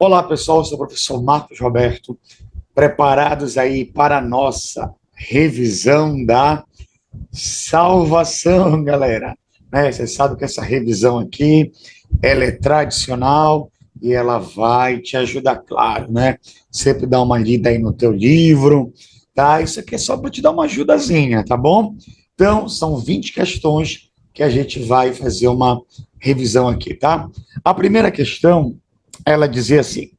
Olá, pessoal, eu sou o professor Marcos Roberto, preparados aí para a nossa revisão da salvação, galera. Você sabe que essa revisão aqui, ela é tradicional e ela vai te ajudar, claro, né? Sempre dá uma lida aí no teu livro, tá? Isso aqui é só para te dar uma ajudazinha, tá bom? Então, são 20 questões que a gente vai fazer uma revisão aqui, tá? A primeira questão, ela dizia assim: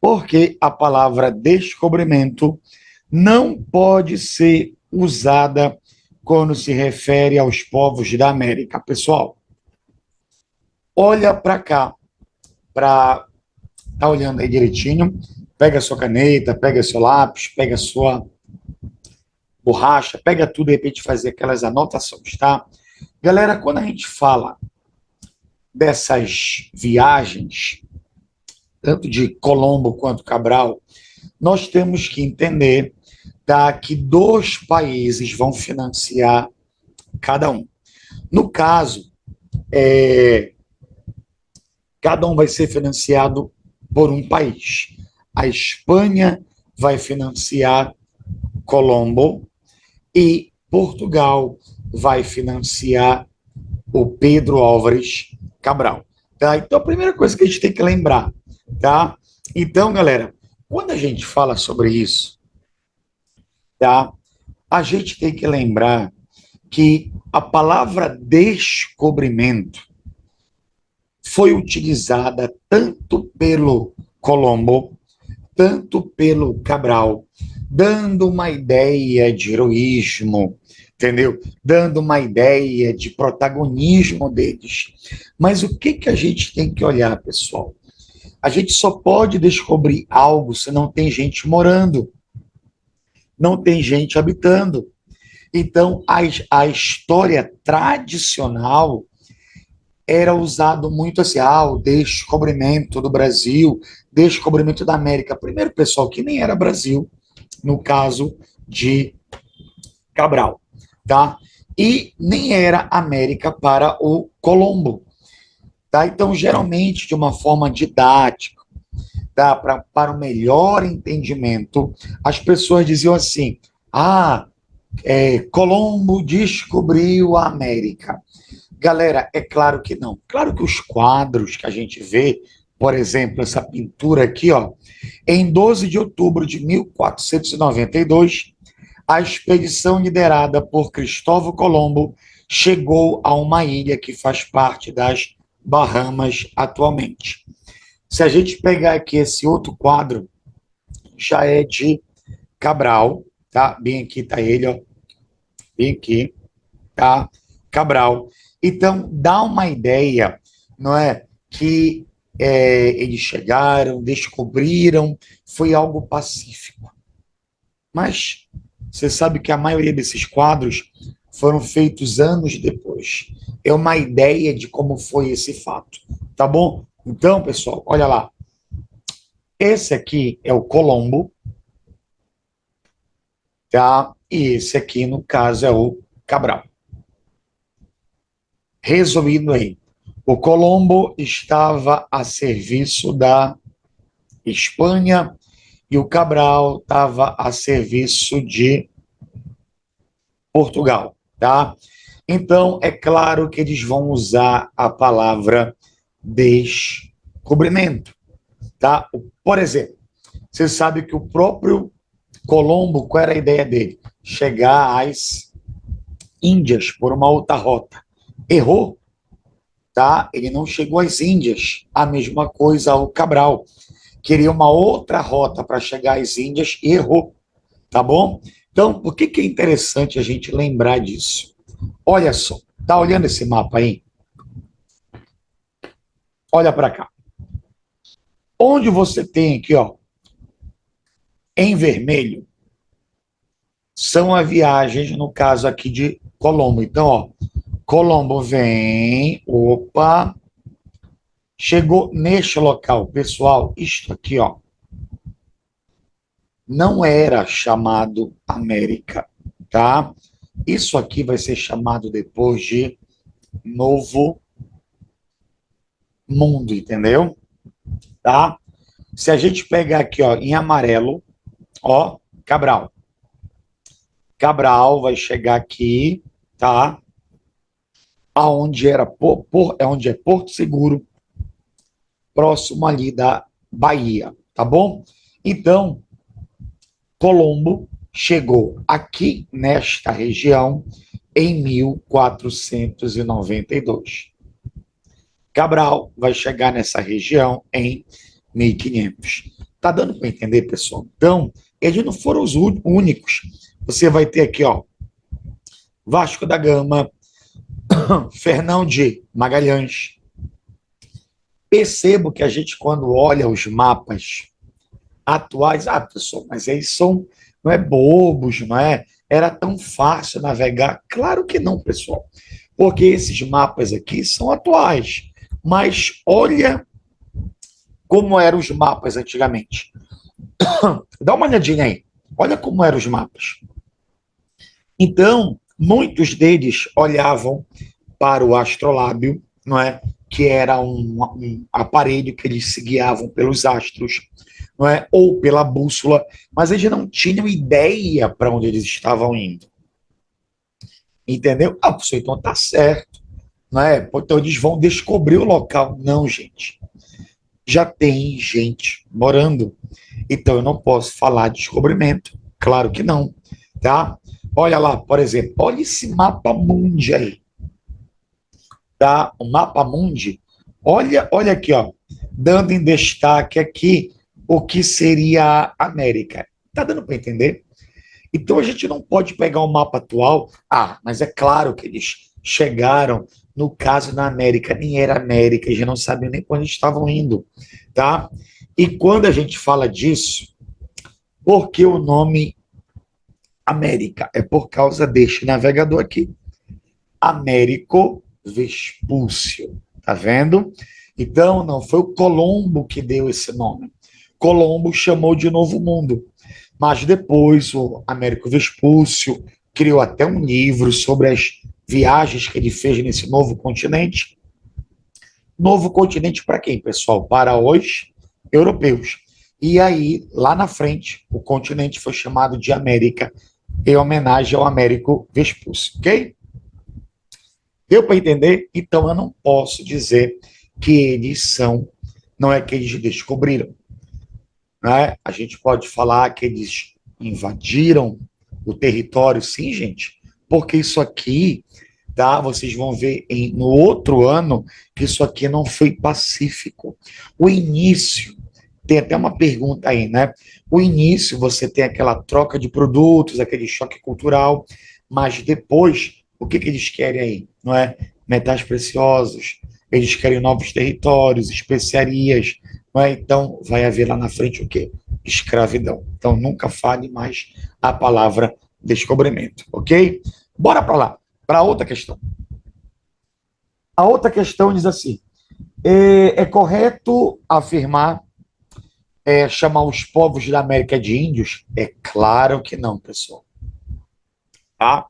porque a palavra descobrimento não pode ser usada quando se refere aos povos da América. Pessoal, olha para cá, para tá olhando aí direitinho, pega a sua caneta, pega seu lápis, pega a sua borracha, pega tudo de repente fazer aquelas anotações, tá? Galera, quando a gente fala dessas viagens, tanto de Colombo quanto Cabral, nós temos que entender, tá, que dois países vão financiar cada um. No caso, cada um vai ser financiado por um país. A Espanha vai financiar Colombo e Portugal vai financiar o Pedro Álvares Cabral. Tá? Então, a primeira coisa que a gente tem que lembrar, tá? Então, galera, quando a gente fala sobre isso, tá? A gente tem que lembrar que a palavra descobrimento foi utilizada tanto pelo Colombo, tanto pelo Cabral, dando uma ideia de heroísmo, entendeu? Dando uma ideia de protagonismo deles. Mas o que a gente tem que olhar, pessoal? A gente só pode descobrir algo se não tem gente morando, não tem gente habitando. Então, a história tradicional era usado muito assim, o descobrimento do Brasil, descobrimento da América. Primeiro, pessoal, que nem era Brasil, no caso de Cabral, tá? E nem era América para o Colombo, tá? Então, geralmente, de uma forma didática, tá? Para o melhor entendimento, as pessoas diziam assim, Colombo descobriu a América. Galera, é claro que não. Claro que os quadros que a gente vê, por exemplo, essa pintura aqui, ó, em 12 de outubro de 1492, a expedição liderada por Cristóvão Colombo chegou a uma ilha que faz parte das Bahamas atualmente. Se a gente pegar aqui esse outro quadro, já é de Cabral, tá? Bem aqui tá ele, ó. Bem aqui, tá? Cabral. Então, dá uma ideia, não é? Que eles chegaram, descobriram, foi algo pacífico. Mas você sabe que a maioria desses quadros foram feitos anos depois. É uma ideia de como foi esse fato, tá bom? Então, pessoal, olha lá. Esse aqui é o Colombo, tá? E esse aqui, no caso, é o Cabral. Resumindo aí, o Colombo estava a serviço da Espanha e o Cabral estava a serviço de Portugal, tá? Então, é claro que eles vão usar a palavra descobrimento, tá? Por exemplo, você sabe que o próprio Colombo, qual era a ideia dele? Chegar às Índias por uma outra rota. Errou, tá? Ele não chegou às Índias. A mesma coisa o Cabral. Queria uma outra rota para chegar às Índias e errou, tá bom? Então, por que é interessante a gente lembrar disso? Olha só, tá olhando esse mapa aí? Olha para cá. Onde você tem aqui, ó, em vermelho, são as viagens, no caso aqui de Colombo. Então, ó, Colombo vem, opa, chegou neste local. Pessoal, isto aqui, ó, não era chamado América, tá? Isso aqui vai ser chamado depois de Novo Mundo, entendeu? tá? Se a gente pegar aqui, ó, em amarelo, ó, Cabral. Cabral vai chegar aqui, tá? Aonde era é onde é Porto Seguro, próximo ali da Bahia, tá bom? Então, Colombo chegou aqui nesta região em 1492. Cabral vai chegar nessa região em 1500. Tá dando para entender, pessoal? Então, eles não foram os únicos. Você vai ter aqui, ó, Vasco da Gama, Fernão de Magalhães. Percebo que a gente, quando olha os mapas atuais, pessoal, mas eles são, não é bobos, não é? Era tão fácil navegar? Claro que não, pessoal, porque esses mapas aqui são atuais. Mas olha como eram os mapas antigamente. Dá uma olhadinha aí. Olha como eram os mapas. Então, muitos deles olhavam para o astrolábio, não é? Que era um aparelho que eles se guiavam pelos astros, não é? Ou pela bússola, mas eles não tinham ideia para onde eles estavam indo. Entendeu? Professor, então tá certo. Não é? Então eles vão descobrir o local. Não, gente. Já tem gente morando. Então eu não posso falar de descobrimento. Claro que não. Tá? Olha lá, por exemplo, olha esse mapa mundi aí. Tá? O mapa mundi. Olha aqui, ó. Dando em destaque aqui o que seria a América. Tá dando para entender? Então a gente não pode pegar o mapa atual. Mas é claro que eles chegaram, no caso na América, nem era América, eles não sabiam nem para onde estavam indo, tá? E quando a gente fala disso, por que o nome América? É por causa deste navegador aqui, Américo Vespúcio, tá vendo? Então não foi o Colombo que deu esse nome. Colombo chamou de Novo Mundo. Mas depois o Américo Vespúcio criou até um livro sobre as viagens que ele fez nesse novo continente. Novo continente para quem, pessoal? Para os europeus. E aí, lá na frente, o continente foi chamado de América, em homenagem ao Américo Vespúcio, ok? Deu para entender? Então eu não posso dizer que eles são, não é que eles descobriram, né? A gente pode falar que eles invadiram o território, sim, gente, porque isso aqui, tá? Vocês vão ver no outro ano que isso aqui não foi pacífico. O início, tem até uma pergunta aí, né? O início você tem aquela troca de produtos, aquele choque cultural, mas depois, o que eles querem aí? Não é? Metais preciosos, eles querem novos territórios, especiarias, não é? Então, vai haver lá na frente o quê? Escravidão. Então, nunca fale mais a palavra descobrimento, ok? Bora para lá, para outra questão. A outra questão diz assim: é correto afirmar, chamar os povos da América de índios? É claro que não, pessoal. Tá?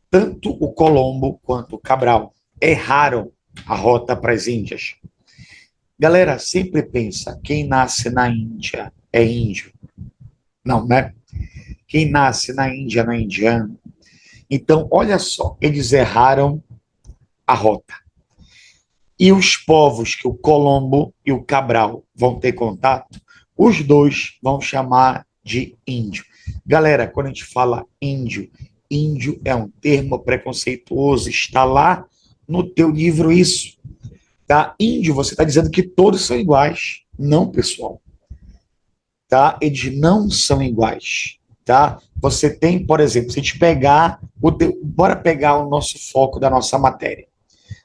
Tanto o Colombo quanto o Cabral erraram a rota para as Índias. Galera, sempre pensa, quem nasce na Índia é índio. Não, né? Quem nasce na Índia não é indiano. Então, olha só, eles erraram a rota. E os povos que o Colombo e o Cabral vão ter contato, os dois vão chamar de índio. Galera, quando a gente fala índio, índio é um termo preconceituoso, está lá no teu livro isso. Tá? Índio, você está dizendo que todos são iguais. Não, pessoal. Tá? Eles não são iguais. Tá? Você tem, por exemplo, se a gente pegar, bora pegar o nosso foco da nossa matéria.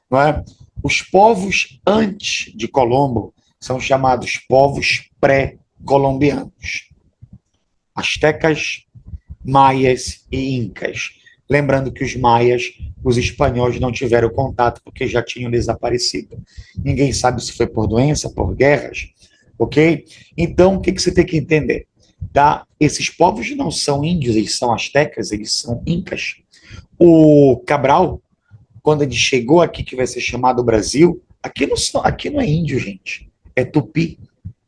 Não é? Os povos antes de Colombo são chamados povos pré-colombianos. Astecas, maias e incas. Lembrando que os maias, os espanhóis não tiveram contato porque já tinham desaparecido. Ninguém sabe se foi por doença, por guerras, ok? Então, o que você tem que entender? Tá? Esses povos não são índios, eles são astecas, eles são incas. O Cabral, quando ele chegou aqui, que vai ser chamado Brasil, aqui não é índio, gente. é tupi,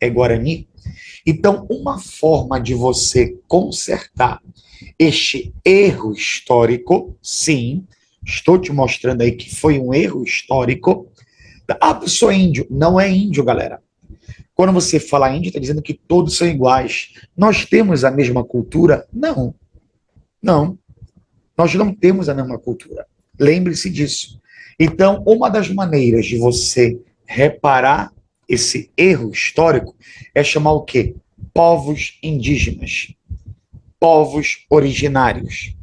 é guarani. Então, uma forma de você consertar este erro histórico, sim, estou te mostrando aí que foi um erro histórico. Ah, eu sou índio. Não é índio, galera. Quando você fala índio, está dizendo que todos são iguais. Nós temos a mesma cultura? Não, não. Nós não temos a mesma cultura. Lembre-se disso. Então, uma das maneiras de você reparar esse erro histórico é chamar o quê? Povos indígenas, povos originários.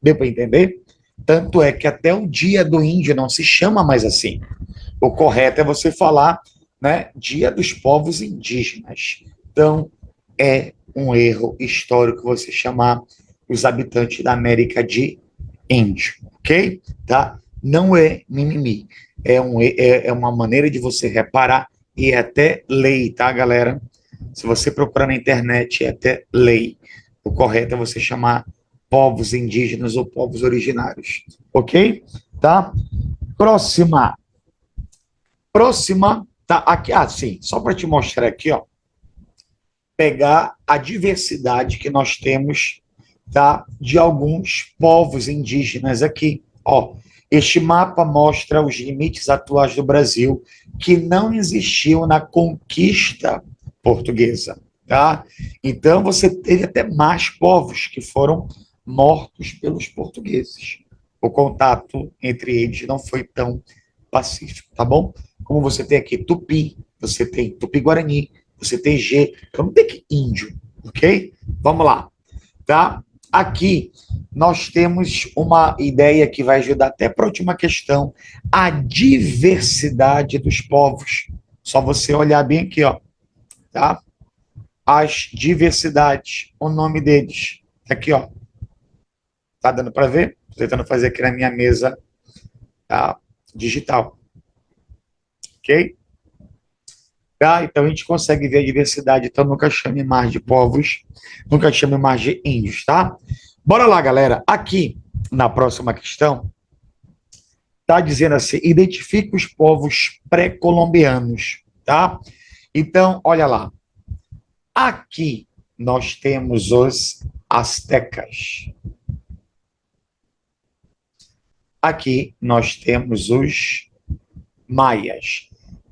Deu para entender? Tanto é que até o Dia do Índio não se chama mais assim. O correto é você falar, né, Dia dos Povos Indígenas. Então, é um erro histórico você chamar os habitantes da América de índio, ok? Tá? Não é mimimi. É uma maneira de você reparar e é até lei, tá, galera? Se você procurar na internet, é até lei. O correto é você chamar povos indígenas ou povos originários, ok? Tá? Próxima. Próxima, tá aqui, sim, só para te mostrar aqui, ó, pegar a diversidade que nós temos, tá, de alguns povos indígenas aqui, ó. Este mapa mostra os limites atuais do Brasil que não existiam na conquista portuguesa, tá? Então você teve até mais povos que foram mortos pelos portugueses. O contato entre eles não foi tão pacífico, tá bom? Como você tem aqui Tupi, você tem Tupi-Guarani, você tem G, eu não tenho que índio, ok? Vamos lá, tá? Aqui nós temos uma ideia que vai ajudar até para a última questão, a diversidade dos povos. Só você olhar bem aqui, ó, tá? As diversidades, o nome deles. Aqui, ó. Tá dando para ver? Estou tentando fazer aqui na minha mesa, tá? Digital, ok? Tá? Então a gente consegue ver a diversidade, então nunca chame mais de povos, nunca chame mais de índios, tá? Bora lá, galera. Aqui, na próxima questão, tá dizendo assim, identifique os povos pré-colombianos, tá? Então, olha lá. Aqui nós temos os astecas. Aqui nós temos os maias.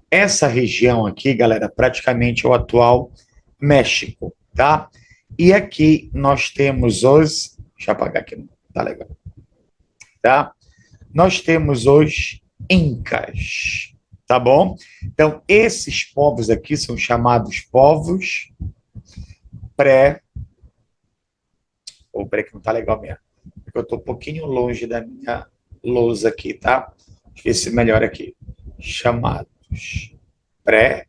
Essa região aqui, galera, praticamente é o atual México, tá? E aqui nós temos os... Deixa eu apagar aqui, não tá legal. Tá? Nós temos os incas, tá bom? Então, esses povos aqui são chamados povos pré... Ou peraí que não tá legal mesmo. Porque eu tô um pouquinho longe da minha lousa aqui, tá? Deixa eu ver se melhora aqui. Chamados pré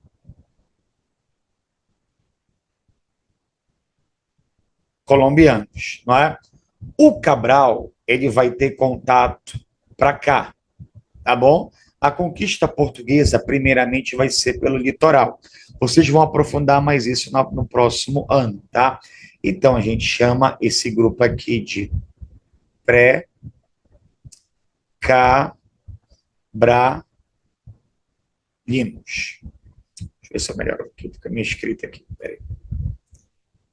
colombianos, não é? O Cabral, ele vai ter contato para cá, tá bom? A conquista portuguesa, primeiramente, vai ser pelo litoral. Vocês vão aprofundar mais isso no próximo ano, tá? Então, a gente chama esse grupo aqui de pré-cabralinos. Deixa eu ver se eu melhoro aqui, fica minha escrita aqui, peraí.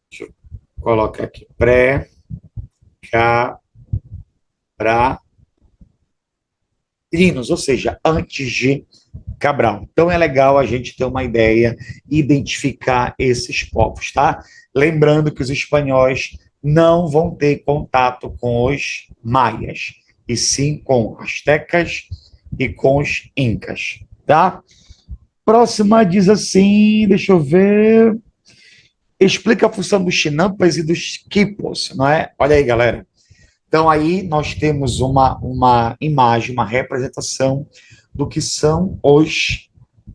Deixa eu colocar aqui, pré-cabralinos, ou seja, antes de Cabral. Então é legal a gente ter uma ideia, identificar esses povos, tá? Lembrando que os espanhóis não vão ter contato com os maias, e sim com astecas e com os incas, tá? Próxima diz assim, deixa eu ver, explica a função dos chinampas e dos quipos, não é? Olha aí, galera. Então, aí nós temos uma imagem, uma representação do que são os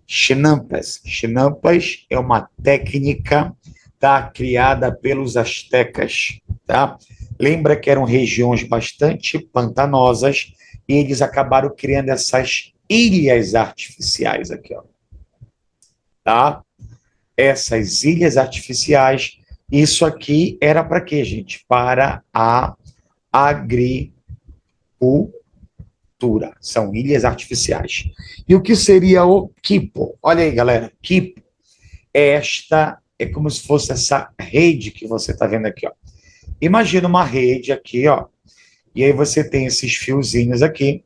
chinampas. Chinampas é uma técnica, tá, criada pelos astecas, tá? Lembra que eram regiões bastante pantanosas e eles acabaram criando essas ilhas artificiais aqui, ó, tá? Essas ilhas artificiais, isso aqui era para quê, gente? Para a agricultura, cultura, são ilhas artificiais. E o que seria o quipo? Olha aí, galera, quipo é como se fosse essa rede que você está vendo aqui, ó. Imagina uma rede aqui, ó, e aí você tem esses fiozinhos aqui,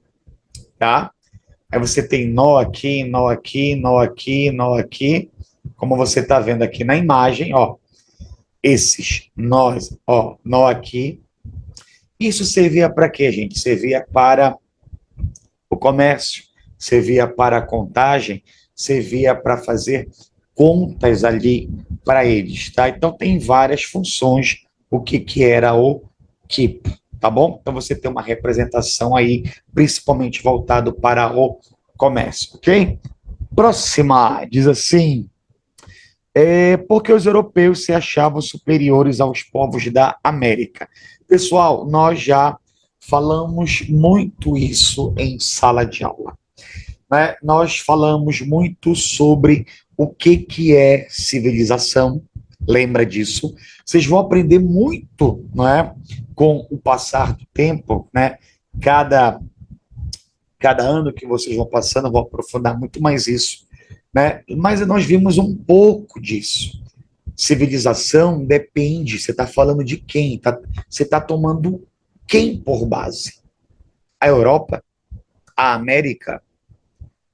tá? Aí você tem nó aqui, nó aqui, nó aqui, nó aqui, como você está vendo aqui na imagem, ó, esses nós, ó, nó aqui. Isso servia para quê, gente? Servia para o comércio, servia para a contagem, servia para fazer contas ali para eles, tá? Então tem várias funções o que era o keep, tá bom? Então você tem uma representação aí, principalmente voltado para o comércio, ok? Próxima, diz assim, porque os europeus se achavam superiores aos povos da América. Pessoal, nós já falamos muito isso em sala de aula, né? Nós falamos muito sobre o que é civilização, lembra disso? Vocês vão aprender muito, não é? Com o passar do tempo, né? Cada, cada ano que vocês vão passando, eu vou aprofundar muito mais isso, né? Mas nós vimos um pouco disso. Civilização depende, você está falando de quem? Você está tomando quem por base? A Europa? A América?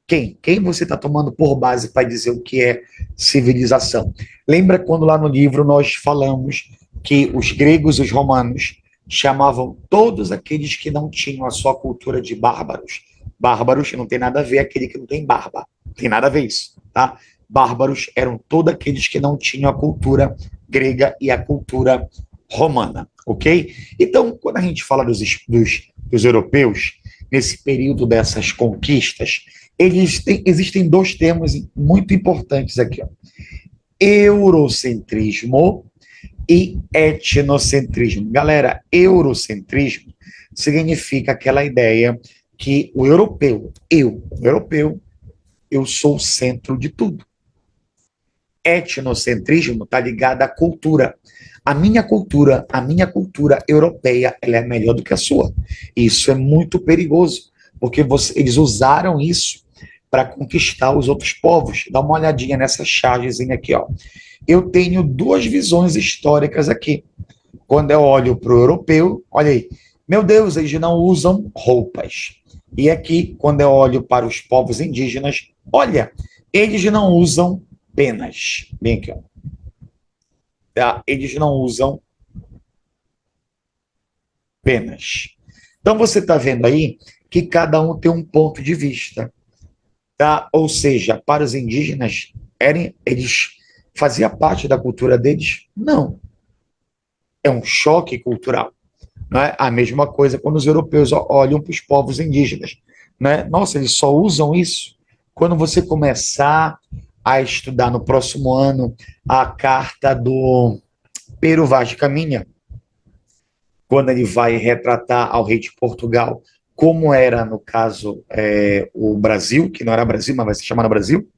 Quem? Quem você está tomando por base para dizer o que é civilização? Lembra quando lá no livro nós falamos que os gregos e os romanos chamavam todos aqueles que não tinham a sua cultura de bárbaros? Bárbaros não tem nada a ver aquele que não tem barba. Não tem nada a ver isso, tá? Bárbaros eram todos aqueles que não tinham a cultura grega e a cultura romana, ok? Então, quando a gente fala dos europeus, nesse período dessas conquistas, existem dois termos muito importantes aqui, ó. Eurocentrismo e etnocentrismo. Galera, eurocentrismo significa aquela ideia que o europeu, eu sou o centro de tudo. Etnocentrismo está ligado à cultura. A minha cultura europeia, ela é melhor do que a sua. Isso é muito perigoso, porque eles usaram isso para conquistar os outros povos. Dá uma olhadinha nessa chargezinha aqui, ó. Eu tenho duas visões históricas aqui. Quando eu olho para o europeu, olha aí, meu Deus, eles não usam roupas. E aqui, quando eu olho para os povos indígenas, olha, eles não usam penas. Bem aqui, ó. Tá? Eles não usam penas. Então você está vendo aí que cada um tem um ponto de vista. Tá? Ou seja, para os indígenas, eles faziam parte da cultura deles? Não. É um choque cultural. Não é a mesma coisa quando os europeus olham para os povos indígenas. Né? Nossa, eles só usam isso. Quando você começar a estudar no próximo ano a carta do Pero Vaz de Caminha, quando ele vai retratar ao rei de Portugal como era, no caso, o Brasil, que não era Brasil, mas vai se chamar Brasil,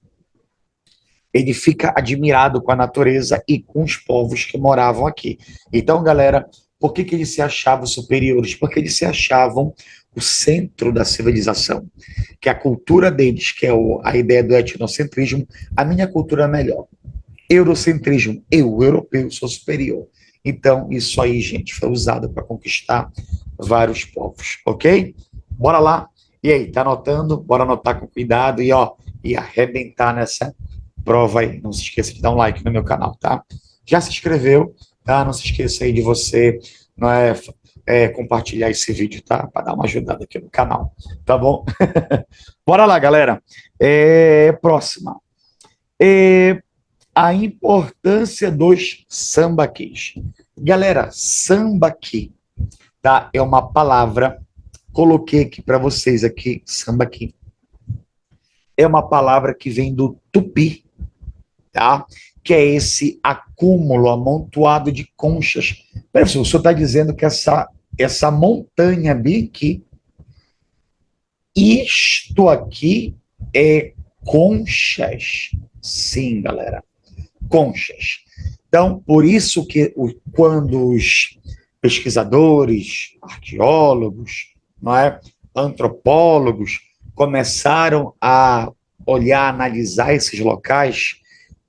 ele fica admirado com a natureza e com os povos que moravam aqui. Então, galera, por que eles se achavam superiores? Porque eles se achavam o centro da civilização, que a cultura deles, que é a ideia do etnocentrismo, a minha cultura é melhor. Eurocentrismo, eu, europeu, sou superior. Então, isso aí, gente, foi usado para conquistar vários povos, ok? Bora lá. E aí, tá anotando? Bora anotar com cuidado e arrebentar nessa prova aí. Não se esqueça de dar um like no meu canal, tá? Já se inscreveu, tá? Não se esqueça aí de você não compartilhar esse vídeo, tá? Para dar uma ajudada aqui no canal, tá bom? Bora lá, galera. Próxima. A importância dos sambaquis. Galera, sambaqui, tá? É uma palavra, coloquei aqui para vocês aqui, sambaqui. É uma palavra que vem do tupi, tá? Que é esse acúmulo amontoado de conchas. Peraí, o senhor está dizendo que essa montanha bem aqui, isto aqui é conchas. Sim, galera, conchas. Então, por isso que quando os pesquisadores, arqueólogos, não é, antropólogos começaram a olhar, analisar esses locais,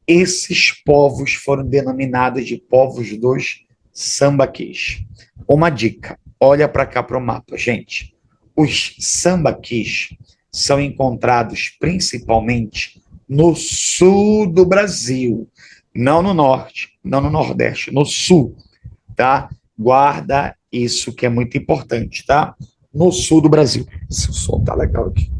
esses povos foram denominados de povos dos sambaquis. Uma dica, olha para cá para o mapa, gente. Os sambaquis são encontrados principalmente no sul do Brasil, não no norte, não no nordeste, no sul, tá? Guarda isso que é muito importante, tá? No sul do Brasil. Esse som tá legal aqui.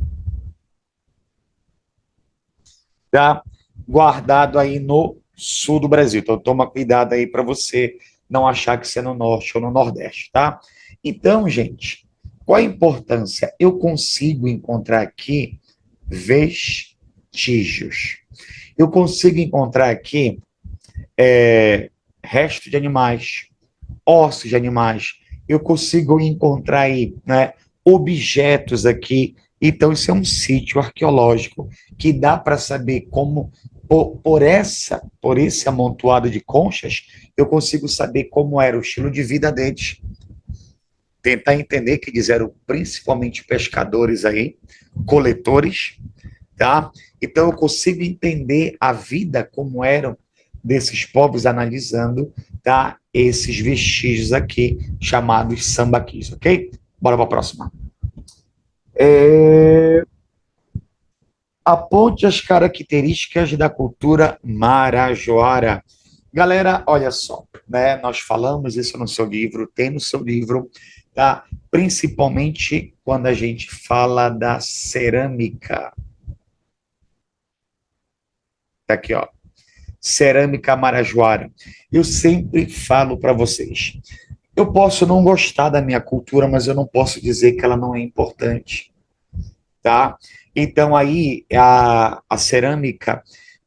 Tá? Guardado aí no sul do Brasil. Então, toma cuidado aí para você não achar que você é no norte ou no nordeste, tá? Então, gente, qual a importância? Eu consigo encontrar aqui vestígios. Eu consigo encontrar aqui restos de animais, ossos de animais. Eu consigo encontrar aí, né, objetos aqui. Então, isso é um sítio arqueológico que dá para saber como, por esse amontoado de conchas, eu consigo saber como era o estilo de vida deles. Tentar entender que eles eram principalmente pescadores aí, coletores, tá? Então, eu consigo entender a vida como eram desses povos analisando, tá? Esses vestígios aqui, chamados sambaquis, ok? Bora para a próxima. Aponte as características da cultura marajoara. Galera, olha só, né? Nós falamos isso no seu livro, tem no seu livro, tá? Principalmente quando a gente fala da cerâmica. Tá aqui, ó. Cerâmica marajoara. Eu sempre falo para vocês. Eu posso não gostar da minha cultura, mas eu não posso dizer que ela não é importante, tá? Então aí a cerâmica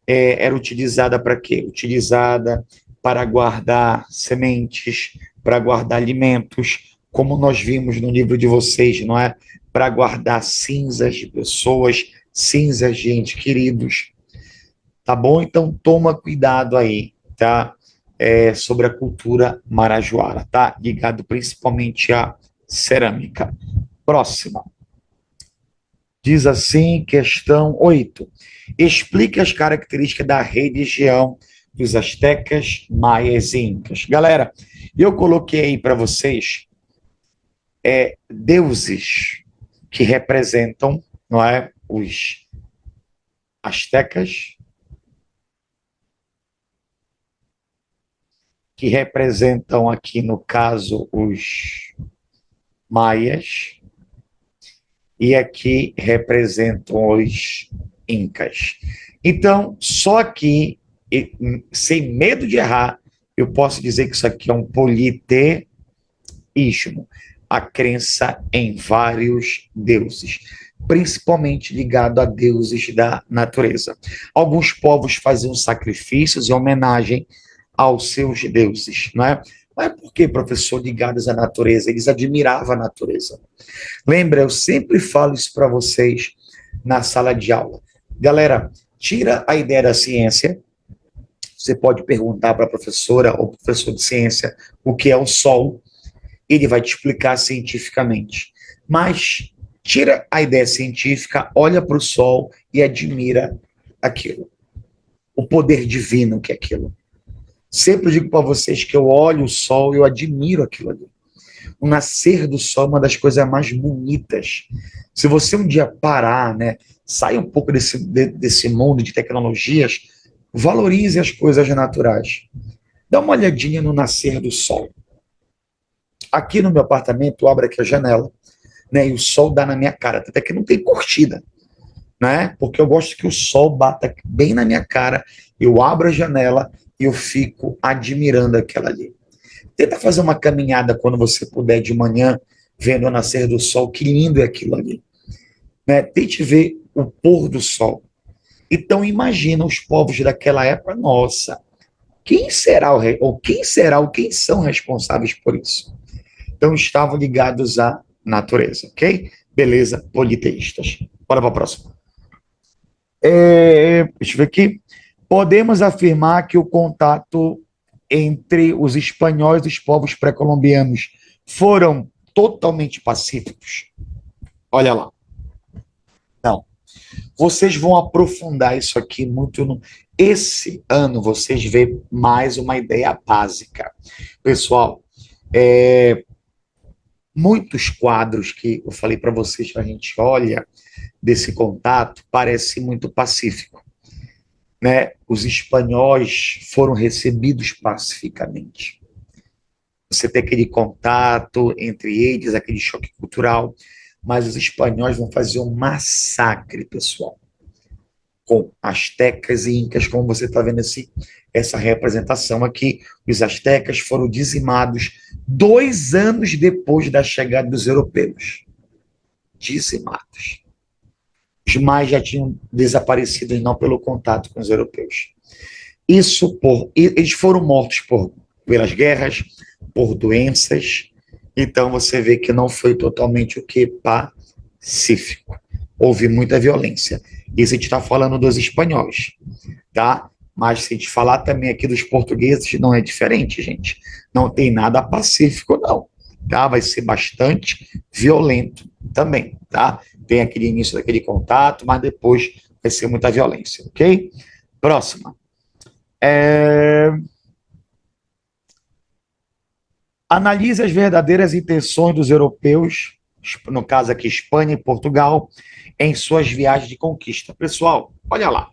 era utilizada para quê? Utilizada para guardar sementes, para guardar alimentos, como nós vimos no livro de vocês, não é? Para guardar cinzas de pessoas, cinzas de entes queridos, tá bom? Então toma cuidado aí, tá? Sobre a cultura marajoara, tá? Ligado principalmente à cerâmica. Próxima. Diz assim, questão 8. Explique as características da religião dos astecas, maias e incas. Galera, eu coloquei aí para vocês deuses que representam, não é, os astecas, que representam aqui no caso os maias e aqui representam os incas. Então, só aqui, sem medo de errar, eu posso dizer que isso aqui é um politeísmo, a crença em vários deuses, principalmente ligado a deuses da natureza. Alguns povos faziam sacrifícios em homenagem aos seus deuses, não é? Mas por que, professor, ligados à natureza? Eles admiravam a natureza. Lembra, eu sempre falo isso para vocês na sala de aula. Galera, tira a ideia da ciência. Você pode perguntar para a professora ou professor de ciência o que é o Sol. Ele vai te explicar cientificamente. Mas tira a ideia científica, olha para o Sol e admira aquilo. O poder divino que é aquilo. Sempre digo para vocês que eu olho o Sol e eu admiro aquilo ali. O nascer do sol é uma das coisas mais bonitas. Se você um dia parar, né, sair um pouco desse mundo de tecnologias, valorize as coisas naturais. Dá uma olhadinha no nascer do sol. Aqui no meu apartamento, eu abro aqui a janela, né, e o sol dá na minha cara, até que não tem curtida, né, porque eu gosto que o sol bata bem na minha cara, eu abro a janela e eu fico admirando aquela ali. Tenta fazer uma caminhada quando você puder de manhã, vendo o nascer do sol, que lindo é aquilo ali. Né? Tente ver o pôr do sol. Então imagina os povos daquela época, nossa, quem será o rei, ou quem será, ou quem são responsáveis por isso? Então estavam ligados à natureza, ok? Beleza, politeístas. Bora para a próxima. Deixa eu ver aqui. Podemos afirmar que o contato entre os espanhóis e os povos pré-colombianos foram totalmente pacíficos? Olha lá. Não. Vocês vão aprofundar isso aqui muito no. Esse ano vocês vê mais uma ideia básica. Pessoal, muitos quadros que eu falei para vocês que a gente olha desse contato parece muito pacífico, né? Os espanhóis foram recebidos pacificamente. Você tem aquele contato entre eles, aquele choque cultural, mas os espanhóis vão fazer um massacre, pessoal, com astecas e incas, como você está vendo essa representação aqui. Os astecas foram dizimados 2 anos depois da chegada dos europeus. Dizimados. Os mais já tinham desaparecido e não pelo contato com os europeus. Eles foram mortos pelas guerras, por doenças. Então você vê que não foi totalmente o que pacífico. Houve muita violência. Isso a gente está falando dos espanhóis, tá? Mas se a gente falar também aqui dos portugueses, não é diferente, gente. Não tem nada pacífico, não. Tá? Vai ser bastante violento também, tá? Tem aquele início daquele contato, mas depois vai ser muita violência, ok? Próxima. Analise as verdadeiras intenções dos europeus, no caso aqui Espanha e Portugal, em suas viagens de conquista. Pessoal, olha lá.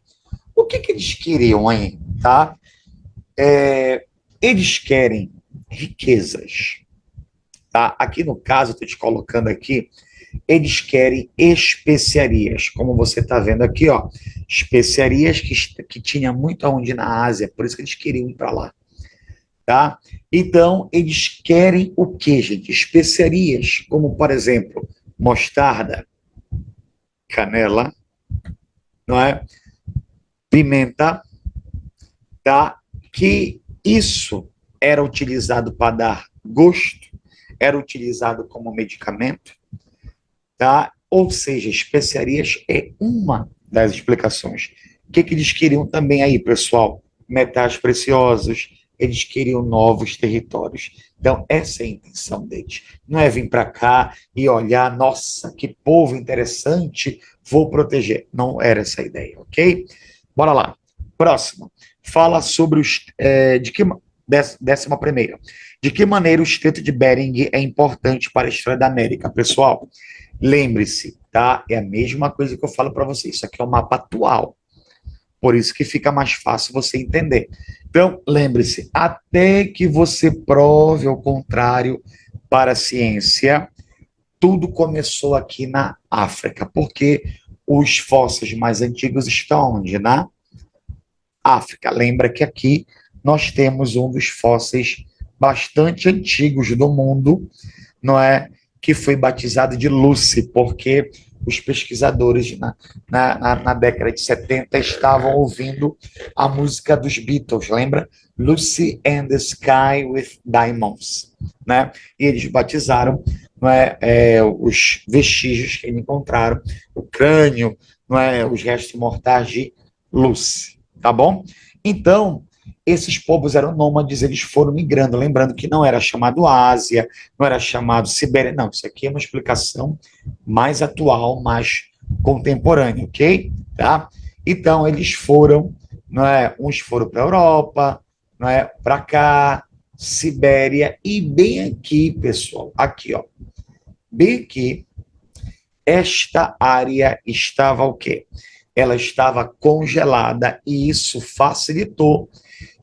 O que eles queriam, hein? Tá? Eles querem riquezas. Tá? Aqui no caso, estou te colocando aqui, eles querem especiarias, como você está vendo aqui, ó, especiarias que tinha muito onde na Ásia, por isso que eles queriam ir para lá. Tá? Então, eles querem o quê, gente? Especiarias, como, por exemplo, mostarda, canela, não é? Pimenta, tá? Que isso era utilizado para dar gosto, era utilizado como medicamento, tá? Ou seja, especiarias é uma das explicações. O que eles queriam também aí, pessoal? Metais preciosos, eles queriam novos territórios. Então, essa é a intenção deles. Não é vir para cá e olhar, nossa, que povo interessante, vou proteger. Não era essa a ideia, ok? Bora lá. Próximo. Fala sobre os. Décima primeira. De que maneira o Estreito de Bering é importante para a história da América? Pessoal, lembre-se, tá? É a mesma coisa que eu falo para vocês. Isso aqui é o mapa atual. Por isso que fica mais fácil você entender. Então, lembre-se, até que você prove ao contrário para a ciência, tudo começou aqui na África, porque os fósseis mais antigos estão onde? Na África. Lembra que aqui nós temos um dos fósseis bastante antigos do mundo, não é? Que foi batizado de Lucy, porque os pesquisadores na década de 70 estavam ouvindo a música dos Beatles, lembra? Lucy and the Sky with Diamonds, né? E eles batizaram, não é, os vestígios que eles encontraram, o crânio, não é, os restos mortais de Lucy, tá bom? Então, esses povos eram nômades, eles foram migrando, lembrando que não era chamado Ásia, não era chamado Sibéria, não, isso aqui é uma explicação mais atual, mais contemporânea, ok? Tá? Então, eles foram, não é, uns foram para a Europa, não é, para cá, Sibéria, e bem aqui, pessoal, aqui, ó, bem aqui, esta área estava o quê? Ela estava congelada e isso facilitou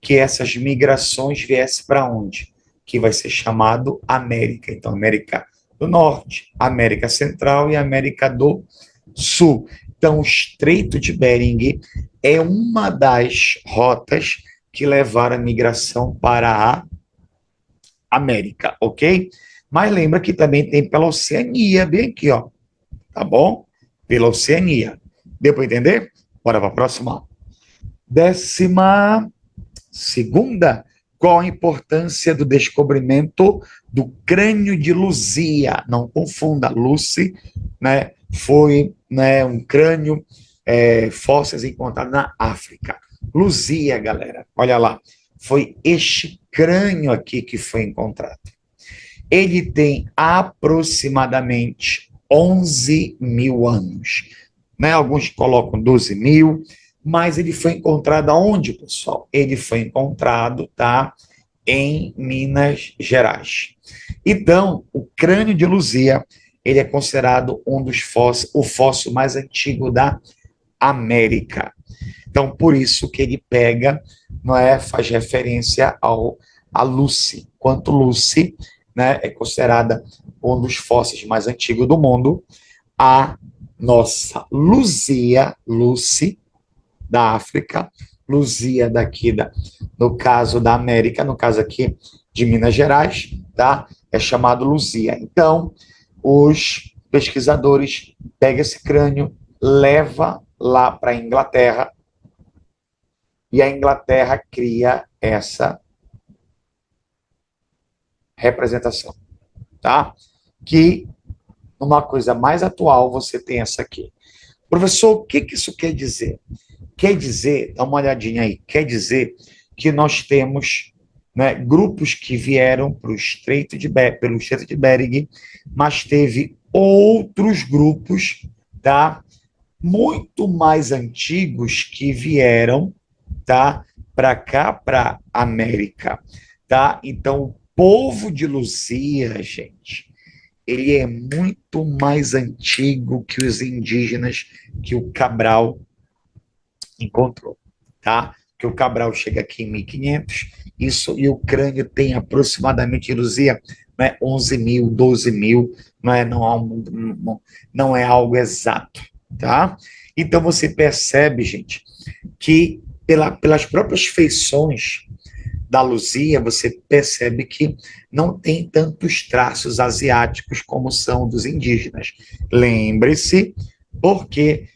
que essas migrações viessem para onde? Que vai ser chamado América. Então, América do Norte, América Central e América do Sul. Então, o Estreito de Bering é uma das rotas que levaram a migração para a América, ok? Mas lembra que também tem pela Oceania, bem aqui, ó, tá bom? Pela Oceania. Deu para entender? Bora para a próxima. 12ª, qual a importância do descobrimento do crânio de Luzia? Não confunda, Lucy, né, foi, né, um crânio, fósseis encontrados na África. Luzia, galera, olha lá, foi este crânio aqui que foi encontrado. Ele tem aproximadamente 11 mil anos. Né? Alguns colocam 12 mil, mas ele foi encontrado aonde, pessoal? Ele foi encontrado, tá? Em Minas Gerais. Então, o crânio de Luzia, ele é considerado um dos fósseis, o fóssil mais antigo da América. Então, por isso que ele pega, não é, faz referência a Lucy, quanto Lucy, né, é considerada um dos fósseis mais antigos do mundo, a nossa Luzia, Lucy, da África, Luzia daqui, no caso da América, no caso aqui de Minas Gerais, tá? É chamado Luzia. Então, os pesquisadores pegam esse crânio, leva lá para a Inglaterra, e a Inglaterra cria essa representação, tá? Que numa coisa mais atual você tem essa aqui. Professor, o que isso quer dizer? Quer dizer, dá uma olhadinha aí, quer dizer que nós temos, né, grupos que vieram para o Estreito de pelo Estreito de Bering, mas teve outros grupos, tá, muito mais antigos que vieram, tá, para cá, para América, tá? Então, o povo de Luzia, gente, ele é muito mais antigo que os indígenas que o Cabral encontrou, tá? Que o Cabral chega aqui em 1500, isso, e o crânio tem aproximadamente, Luzia, né, 11 mil, 12 mil, não é algo exato, tá? Então você percebe, gente, que pelas próprias feições da Luzia, você percebe que não tem tantos traços asiáticos como são dos indígenas. Lembre-se, por que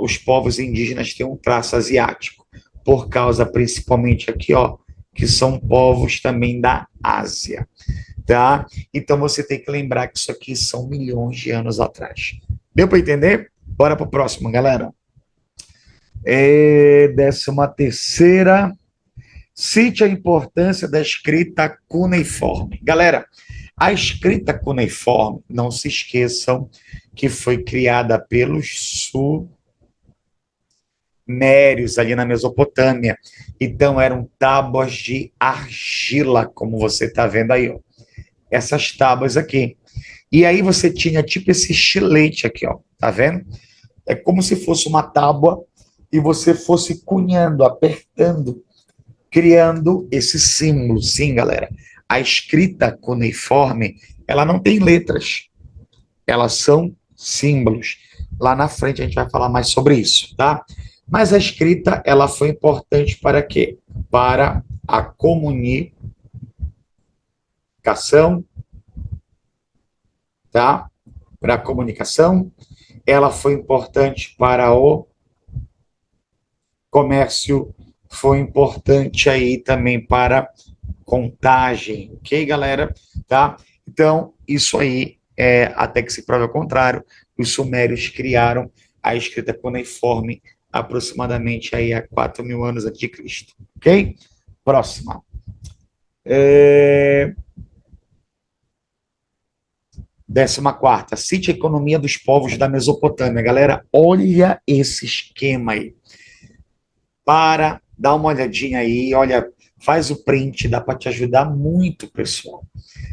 os povos indígenas têm um traço asiático? Por causa, principalmente aqui, ó, que são povos também da Ásia, tá? Então você tem que lembrar que isso aqui são milhões de anos atrás. Deu para entender? Bora para o próximo, galera. 13ª. Cite a importância da escrita cuneiforme. Galera, a escrita cuneiforme, não se esqueçam que foi criada pelos sumérios ali na Mesopotâmia. Então, eram tábuas de argila, como você está vendo aí, ó. Essas tábuas aqui. E aí você tinha tipo esse estilete aqui, ó. Tá vendo? É como se fosse uma tábua e você fosse cunhando, apertando, criando esse símbolo. Sim, galera. A escrita cuneiforme, ela não tem letras. Elas são símbolos. Lá na frente a gente vai falar mais sobre isso, tá? Mas a escrita, ela foi importante para quê? Para a comunicação, tá? Para a comunicação. Ela foi importante para o comércio, foi importante aí também para contagem, ok, galera? Tá? Então, isso aí, até que se prove ao contrário, os sumérios criaram a escrita cuneiforme aproximadamente aí há 4 mil anos antes de Cristo, ok? Próxima. 14ª, cite a economia dos povos da Mesopotâmia. Galera, olha esse esquema aí. Para, dá uma olhadinha aí, olha, faz o print, dá para te ajudar muito, pessoal.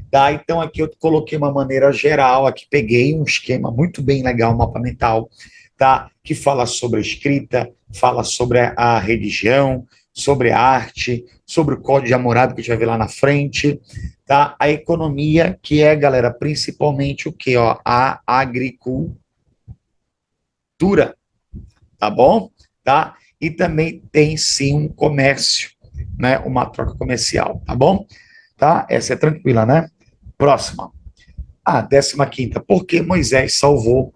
Tá? Então, aqui eu coloquei uma maneira geral, aqui peguei um esquema muito bem legal, um mapa mental, tá? Que fala sobre a escrita, fala sobre a religião, sobre a arte, sobre o Código de Hammurabi, que a gente vai ver lá na frente, tá? A economia, que é, galera, principalmente o quê? Ó, a agricultura, tá bom? Tá? E também tem, sim, um comércio, né? Uma troca comercial, tá bom? Tá? Essa é tranquila, né? Próxima. 15ª. Por que Moisés salvou,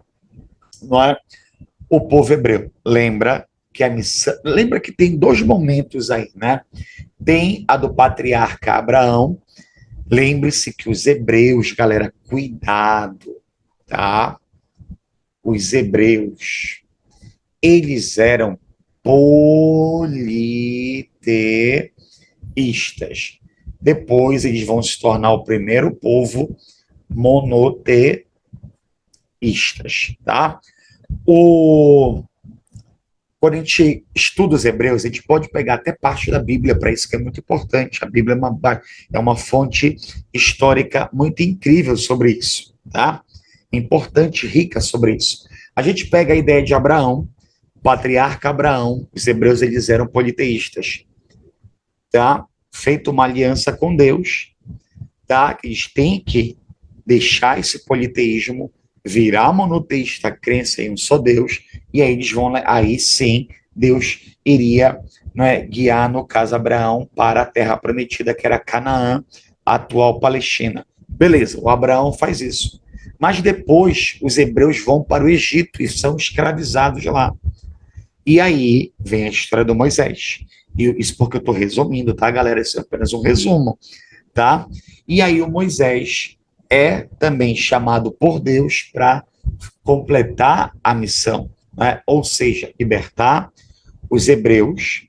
não é, o povo hebreu? Lembra que a missão, lembra que tem dois momentos aí, né? Tem a do patriarca Abraão. Lembre-se que os hebreus, galera, cuidado, tá? Os hebreus, eles eram politeístas. Depois eles vão se tornar o primeiro povo monoteísta, politeístas, tá? O Quando a gente estuda os hebreus, a gente pode pegar até parte da Bíblia para isso, que é muito importante. A Bíblia é uma fonte histórica muito incrível sobre isso, tá? Importante, rica sobre isso. A gente pega a ideia de Abraão, o patriarca Abraão, os hebreus eles eram politeístas, tá? Feito uma aliança com Deus, tá? Eles têm que deixar esse politeísmo, virar monoteísta, a crença em um só Deus, e aí eles vão, aí sim, Deus iria, né, guiar, no caso, Abraão para a terra prometida, que era Canaã, a atual Palestina. Beleza, o Abraão faz isso. Mas depois os hebreus vão para o Egito e são escravizados lá. E aí vem a história do Moisés. E isso porque eu estou resumindo, tá, galera? Isso é apenas um resumo, tá? E aí o Moisés é também chamado por Deus para completar a missão, né? Ou seja, libertar os hebreus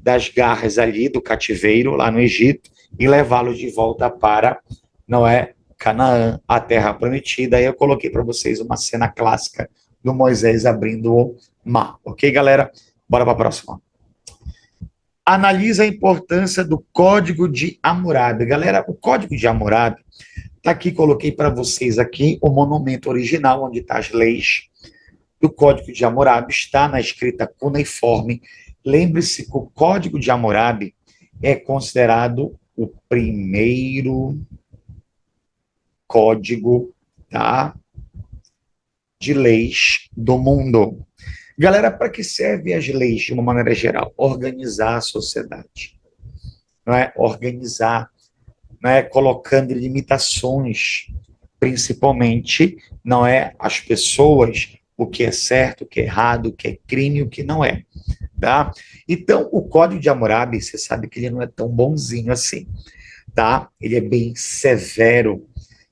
das garras ali do cativeiro lá no Egito e levá-los de volta para, não é, Canaã, a terra prometida. Aí eu coloquei para vocês uma cena clássica do Moisés abrindo o mar. Ok, galera? Bora para a próxima. Analisa a importância do Código de Hammurabi. Galera, o Código de Hammurabi, tá aqui, coloquei para vocês aqui o monumento original, onde está as leis do Código de Hammurabi, está na escrita cuneiforme. Lembre-se que o Código de Hammurabi é considerado o primeiro código, tá, de leis do mundo. Galera, para que servem as leis de uma maneira geral? Organizar a sociedade, não é? Organizar, não é? Colocando limitações, principalmente, não é? As pessoas, o que é certo, o que é errado, o que é crime, o que não é, tá? Então, o Código de Hammurabi, você sabe que ele não é tão bonzinho assim, tá? Ele é bem severo,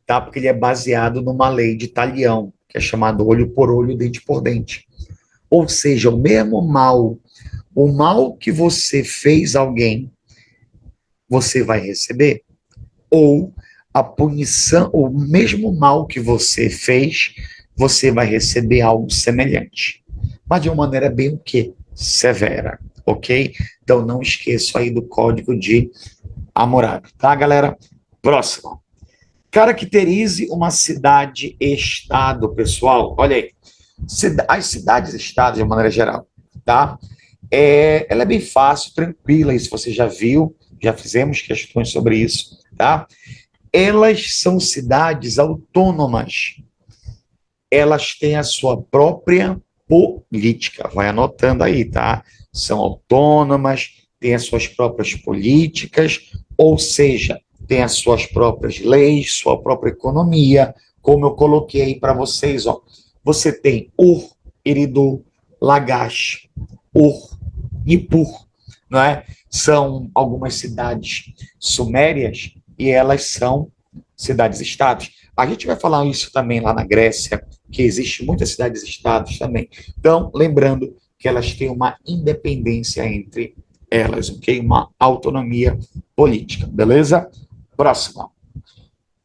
tá? Porque ele é baseado numa lei de Talião, que é chamado olho por olho, dente por dente. Ou seja, o mal que você fez a alguém, você vai receber. Ou a punição, o mesmo mal que você fez, você vai receber algo semelhante. Mas de uma maneira bem o quê? Severa, ok? Então não esqueça aí do Código de Hammurabi, tá, galera? Próximo. Caracterize uma cidade-estado, pessoal. Olha aí. As cidades-estados, de uma maneira geral, tá? Ela é bem fácil, tranquila, isso você já viu, já fizemos questões sobre isso, tá? Elas são cidades autônomas, elas têm a sua própria política, vai anotando aí, tá? São autônomas, têm as suas próprias políticas, ou seja, têm as suas próprias leis, sua própria economia, como eu coloquei aí para vocês, ó. Você tem Ur, Eridu, Lagash, Ur, Nippur, não é? São algumas cidades sumérias e elas são cidades-estados. A gente vai falar isso também lá na Grécia, que existe muitas cidades-estados também. Então, lembrando que elas têm uma independência entre elas, ok? Uma autonomia política, beleza? Próxima.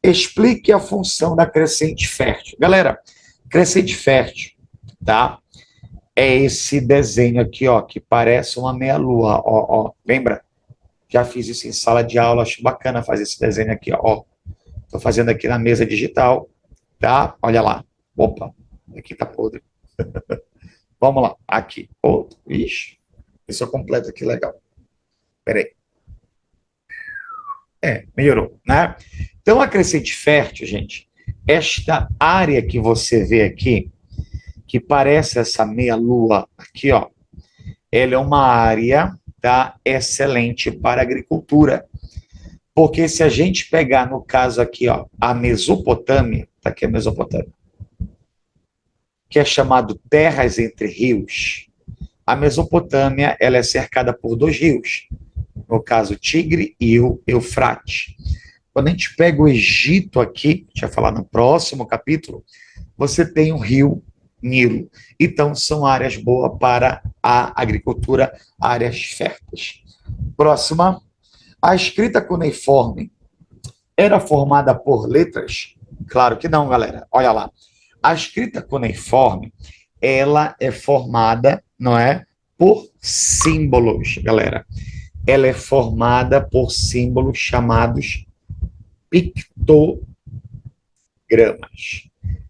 Explique a função da crescente fértil. Galera, crescente fértil, tá? É esse desenho aqui, ó, que parece uma meia-lua, ó. Lembra? Já fiz isso em sala de aula, acho bacana fazer esse desenho aqui, ó. Estou fazendo aqui na mesa digital, tá? Olha lá. Opa, aqui tá podre. Vamos lá, aqui. Outro. Ixi, isso eu completo aqui, legal. Peraí. Melhorou, né? Então, a crescente fértil, gente, esta área que você vê aqui, que parece essa meia-lua aqui, ó, ela é uma área, tá, excelente para a agricultura. Porque se a gente pegar, no caso aqui, ó, a Mesopotâmia, tá aqui a Mesopotâmia, que é chamado Terras entre Rios, a Mesopotâmia ela é cercada por dois rios, no caso Tigre e o Eufrates. Quando a gente pega o Egito aqui, a gente vai falar no próximo capítulo, você tem o rio Nilo. Então, são áreas boas para a agricultura, áreas férteis. Próxima. A escrita cuneiforme era formada por letras? Claro que não, galera. Olha lá. A escrita cuneiforme, ela é formada, não é, por símbolos, galera. Ela é formada por símbolos chamados pictogramas.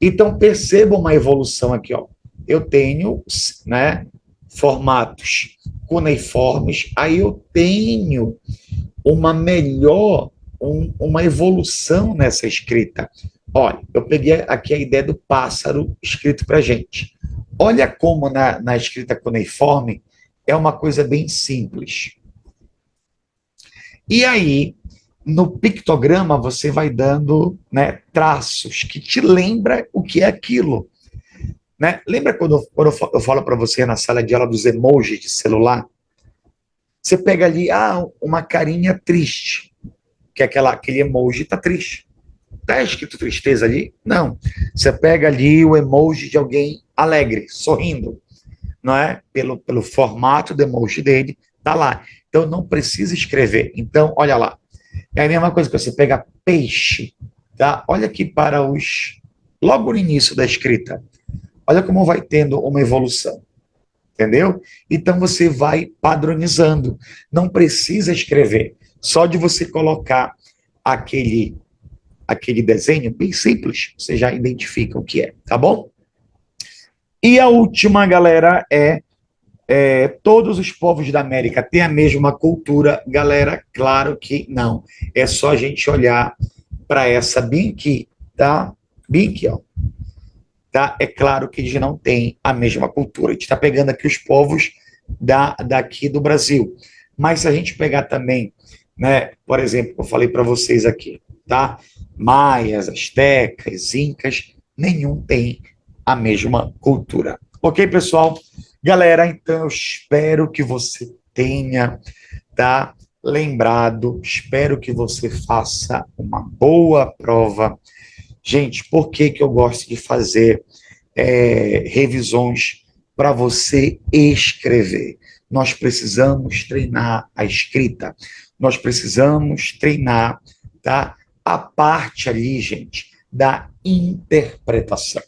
Então, perceba uma evolução aqui, ó. Eu tenho, né, formatos cuneiformes, aí eu tenho uma melhor, uma evolução nessa escrita. Olha, eu peguei aqui a ideia do pássaro escrito para gente. Olha como na escrita cuneiforme é uma coisa bem simples. E aí, no pictograma, você vai dando, né, traços que te lembra o que é aquilo. Né? Lembra quando eu falo para você na sala de aula dos emojis de celular? Você pega ali, uma carinha triste, que é aquele emoji está triste. Está escrito tristeza ali? Não. Você pega ali o emoji de alguém alegre, sorrindo, não é? Pelo formato do emoji dele, tá lá. Então não precisa escrever. Então, olha lá. É a mesma coisa que você pega peixe, tá? Olha aqui para logo no início da escrita. Olha como vai tendo uma evolução. Entendeu? Então você vai padronizando. Não precisa escrever. Só de você colocar aquele desenho bem simples, você já identifica o que é, tá bom? E a última, galera, todos os povos da América têm a mesma cultura? Galera, claro que não. É só a gente olhar para essa bem aqui, tá? Bem aqui, ó. Tá? É claro que eles não têm a mesma cultura. A gente está pegando aqui os povos daqui do Brasil. Mas se a gente pegar também, né, por exemplo, eu falei para vocês aqui, tá? Maias, astecas, incas, nenhum tem a mesma cultura. Ok, pessoal? Galera, então eu espero que você tenha, tá, lembrado, espero que você faça uma boa prova. Gente, por que eu gosto de fazer revisões para você escrever? Nós precisamos treinar a escrita, nós precisamos treinar, tá, a parte ali, gente, da interpretação.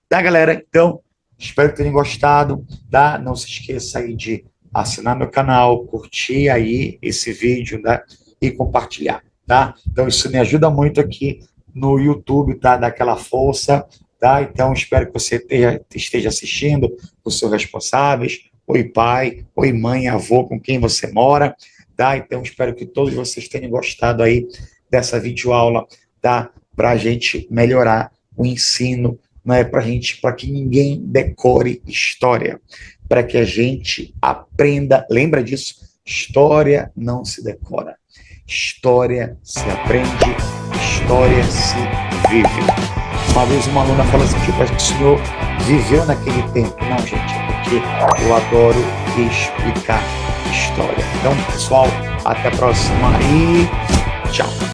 Tá, galera? Então, espero que tenham gostado, tá? Não se esqueça aí de assinar meu canal, curtir aí esse vídeo, né? E compartilhar, tá? Então, isso me ajuda muito aqui no YouTube, tá? Dá aquela força, tá? Então, espero que você esteja assistindo com os seus responsáveis, oi pai, oi mãe, avô, com quem você mora, tá? Então, espero que todos vocês tenham gostado aí dessa videoaula, tá? Para a gente melhorar o ensino, né? Para que ninguém decore história, para que a gente aprenda, lembra disso? História não se decora, história se aprende, história se vive. Uma vez uma aluna falou assim, tipo, acho que o senhor viveu naquele tempo. Não, gente, é porque eu adoro explicar história. Então, pessoal, até a próxima e tchau.